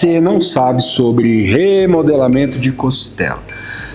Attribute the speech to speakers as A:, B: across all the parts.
A: você não sabe sobre remodelamento de costela.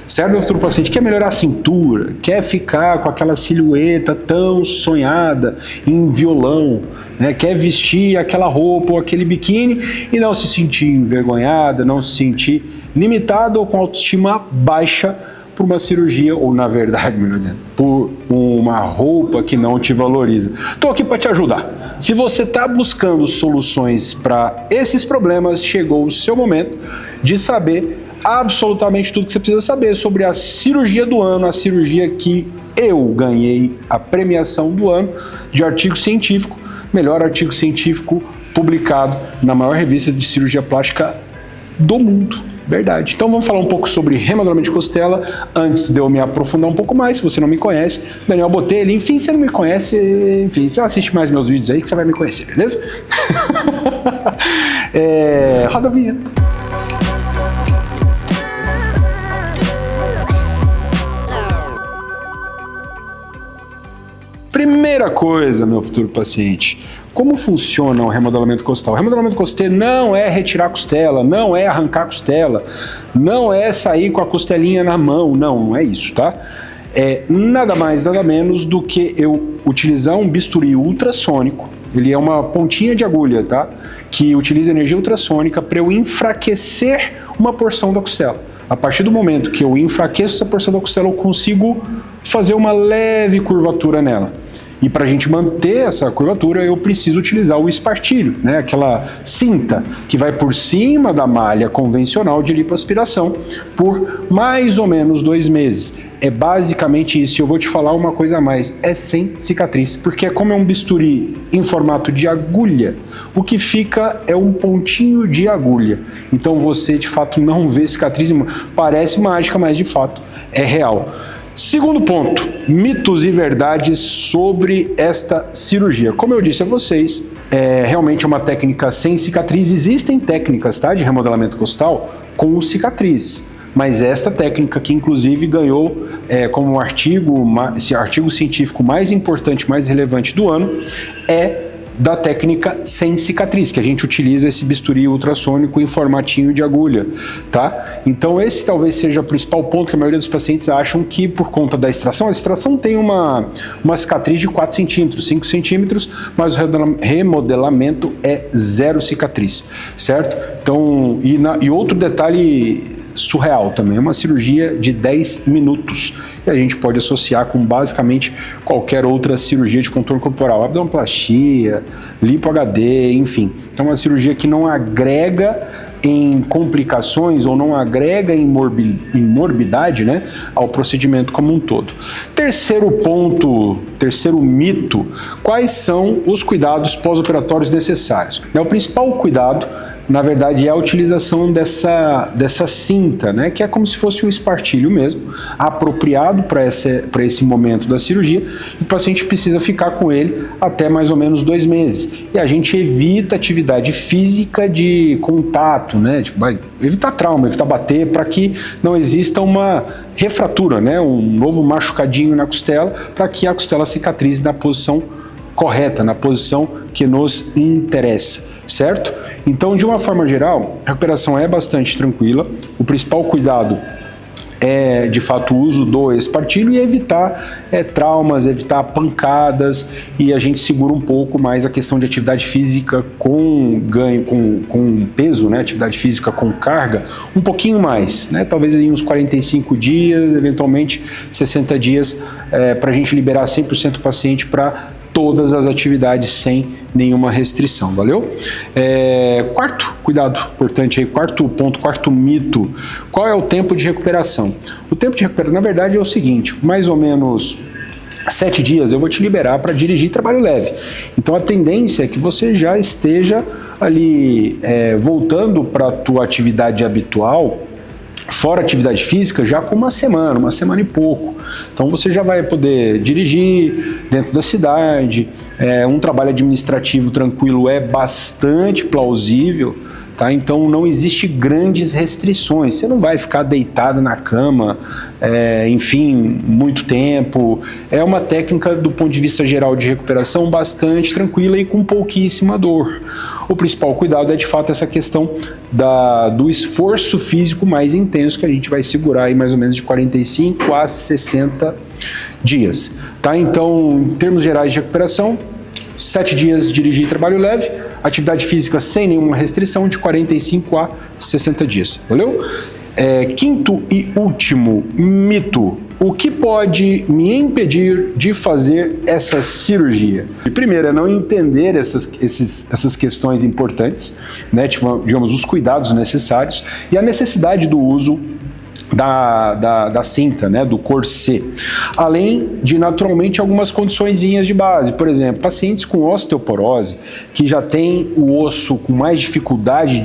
A: Certo, meu futuro paciente quer melhorar a cintura, quer ficar com aquela silhueta tão sonhada em violão, né? Quer vestir aquela roupa ou aquele biquíni e não se sentir envergonhada, não se sentir limitado ou com autoestima baixa por uma cirurgia, ou na verdade, melhor dizendo, por uma roupa que não te valoriza. Estou aqui para te ajudar. Se você está buscando soluções para esses problemas, chegou o seu momento de saber absolutamente tudo que você precisa saber sobre a cirurgia do ano, a cirurgia que eu ganhei a premiação do ano de artigo científico, melhor artigo científico publicado na maior revista de cirurgia plástica do mundo. Verdade. Então vamos falar um pouco sobre remodelamento de costela, antes de eu me aprofundar um pouco mais. Se você não me conhece, Daniel Botelho, enfim, se você não me conhece, enfim, você assiste mais meus vídeos aí que você vai me conhecer, beleza? Roda a vinheta. Primeira coisa, meu futuro paciente, como funciona o remodelamento costal? O remodelamento costal não é retirar a costela, não é arrancar a costela, não é sair com a costelinha na mão, não é isso, tá? É nada mais, nada menos do que eu utilizar um bisturi ultrassônico, ele é uma pontinha de agulha, tá? Que utiliza energia ultrassônica para eu enfraquecer uma porção da costela. A partir do momento que eu enfraqueço essa porção da costela, eu consigo fazer uma leve curvatura nela. E para a gente manter essa curvatura, eu preciso utilizar o espartilho, né? Aquela cinta que vai por cima da malha convencional de lipoaspiração por mais ou menos 2 meses. É basicamente isso. Eu vou te falar uma coisa a mais, é sem cicatriz, porque como é um bisturi em formato de agulha, o que fica é um pontinho de agulha. Então você de fato não vê cicatriz, parece mágica, mas de fato é real. Segundo ponto, mitos e verdades sobre esta cirurgia. Como eu disse a vocês, é realmente uma técnica sem cicatriz. Existem técnicas, tá, de remodelamento costal com cicatriz, mas esta técnica que inclusive ganhou como esse artigo científico mais importante, mais relevante do ano, é da técnica sem cicatriz, que a gente utiliza esse bisturi ultrassônico em formatinho de agulha, tá? Então esse talvez seja o principal ponto que a maioria dos pacientes acham que por conta da extração, a extração tem uma cicatriz de 4 centímetros, 5 centímetros, mas o remodelamento é 0 cicatriz, certo? Então, e outro detalhe surreal também, é uma cirurgia de 10 minutos e a gente pode associar com basicamente qualquer outra cirurgia de contorno corporal, abdominoplastia, lipo HD, enfim. Então é uma cirurgia que não agrega em complicações ou não agrega em morbidade, né, ao procedimento como um todo. Terceiro ponto, terceiro mito, quais são os cuidados pós-operatórios necessários? O principal cuidado, na verdade, é a utilização dessa cinta, né, que é como se fosse um espartilho mesmo, apropriado para esse momento da cirurgia, e o paciente precisa ficar com ele até mais ou menos 2 meses. E a gente evita atividade física de contato, né, vai evitar trauma, evitar bater, para que não exista uma refratura, né, um novo machucadinho na costela, para que a costela cicatrize na posição correta, na posição que nos interessa, certo? Então, de uma forma geral, a recuperação é bastante tranquila. O principal cuidado é, de fato, o uso do espartilho e evitar traumas, evitar pancadas, e a gente segura um pouco mais a questão de atividade física com ganho, com peso, né? Atividade física com carga, um pouquinho mais, né? Talvez em uns 45 dias, eventualmente 60 dias, para a gente liberar 100% o paciente para todas as atividades sem nenhuma restrição, valeu? Quarto cuidado importante aí, quarto ponto, quarto mito, qual é o tempo de recuperação? O tempo de recuperação, na verdade, é o seguinte, mais ou menos 7 dias eu vou te liberar para dirigir trabalho leve. Então a tendência é que você já esteja ali voltando para a tua atividade habitual, fora atividade física, já com uma semana e pouco. Então você já vai poder dirigir dentro da cidade, um trabalho administrativo tranquilo é bastante plausível, tá? Então não existe grandes restrições, você não vai ficar deitado na cama, enfim, muito tempo. É uma técnica do ponto de vista geral de recuperação bastante tranquila e com pouquíssima dor. O principal cuidado é de fato essa questão do esforço físico mais intenso, que a gente vai segurar aí mais ou menos de 45 a 60 dias, tá? Então, em termos gerais de recuperação, 7 dias dirigir e trabalho leve, atividade física sem nenhuma restrição de 45 a 60 dias, valeu? Quinto e último mito: o que pode me impedir de fazer essa cirurgia? Primeiro, é não entender essas questões importantes, né, digamos, os cuidados necessários e a necessidade do uso da cinta, né, do corset, além de naturalmente algumas condiçõezinhas de base. Por exemplo, pacientes com osteoporose, que já tem o osso com mais dificuldade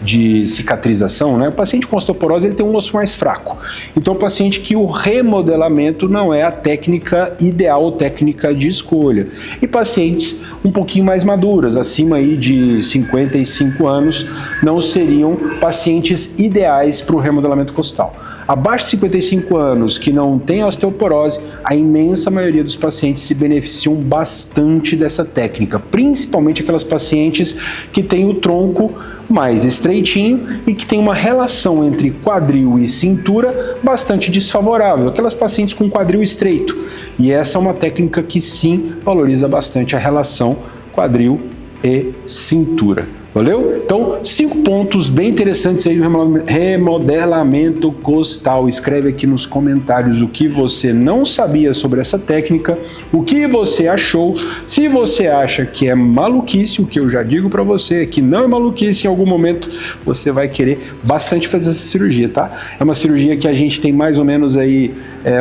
A: de cicatrização, né? O paciente com osteoporose ele tem um osso mais fraco. Então, o paciente que o remodelamento não é a técnica ideal ou técnica de escolha. E pacientes um pouquinho mais maduras, acima aí de 55 anos, não seriam pacientes ideais para o remodelamento costal. Abaixo de 55 anos, que não tem osteoporose, a imensa maioria dos pacientes se beneficiam bastante dessa técnica, principalmente aquelas pacientes que têm o tronco mais estreitinho e que tem uma relação entre quadril e cintura bastante desfavorável, aquelas pacientes com quadril estreito. E essa é uma técnica que sim valoriza bastante a relação quadril e cintura. Valeu? Então, 5 pontos bem interessantes aí do remodelamento costal. Escreve aqui nos comentários o que você não sabia sobre essa técnica, o que você achou. Se você acha que é maluquice, o que eu já digo para você é que não é maluquice, em algum momento você vai querer bastante fazer essa cirurgia, tá? É uma cirurgia que a gente tem mais ou menos aí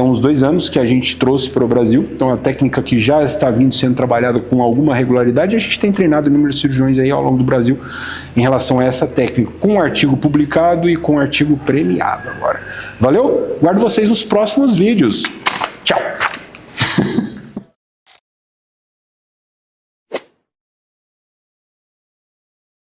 A: uns 2 anos que a gente trouxe para o Brasil. Então, é uma técnica que já está sendo trabalhada com alguma regularidade. A gente tem treinado inúmeros cirurgiões aí ao longo do Brasil em relação a essa técnica, com artigo publicado e com artigo premiado agora. Valeu? Guardo vocês nos próximos vídeos.